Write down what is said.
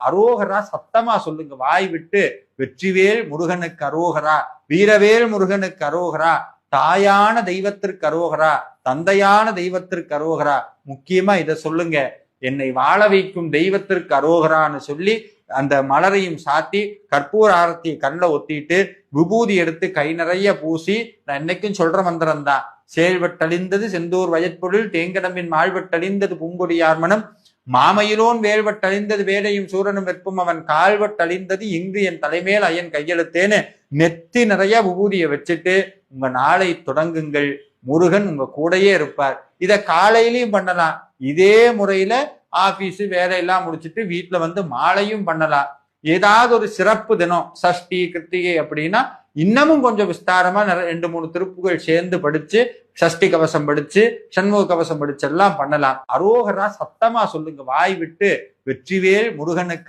அரோகரா சத்தமா சொல்லுங்க, வாய் விட்டு. வெற்றிவேல் முருகனுக்கு அரோகரா, வீரவேல் முருகனுக்கு அரோகரா, தாயான தெய்வத்திற்கு அரோகரா, தந்தையான தெய்வத்திற்கு அரோகரா. முக்கியமா இதை சொல்லுங்க, என்னை வாழ வைக்கும் தெய்வத்திற்கு அரோகரான்னு சொல்லி அந்த மலரையும் சாத்தி கற்பூர ஆரத்தியை கண்ணில் ஒத்திட்டு விபூதி எடுத்து கை நிறைய பூசி, நான் என்னைக்கும் சொல்ற மந்திரம் தான், செயல்வட்டழிந்தது செந்தூர் வயற்பொருள் தேங்கடம்பின் மாழ்வட்டழிந்தது பூங்கொடியார் மனம், மாமையிலோன் வேல்வட்டழிந்தது வேலையும் சூரனும் வெற்பும் அவன் கால்வட்டழிந்தது இங்கு என் தலைமேல் அயன் கையெழுத்தேன்னு நெத்தி நிறைய விபூதியை வச்சுட்டு உங்க நாளை தொடங்குங்கள். முருகன் உங்க கூடையே இருப்பார். இத காலையிலையும் பண்ணலாம். இதே முறையில ஆபீஸ் வேலையெல்லாம் முடிச்சுட்டு வீட்டுல வந்து மாலையும் பண்ணலாம். ஏதாவது ஒரு சிறப்பு தினம், சஷ்டி கிருத்திகை அப்படின்னா இன்னமும் கொஞ்சம் விஸ்தாரமா 2-3 திருப்புகள் சேர்ந்து படிச்சு, சஷ்டி கவசம் படிச்சு, சண்முக கவசம் படிச்சு எல்லாம் பண்ணலாம். அரோகரா சத்தமா சொல்லுங்க, வாய் விட்டு. வெற்றிவேல் முருகனுக்கு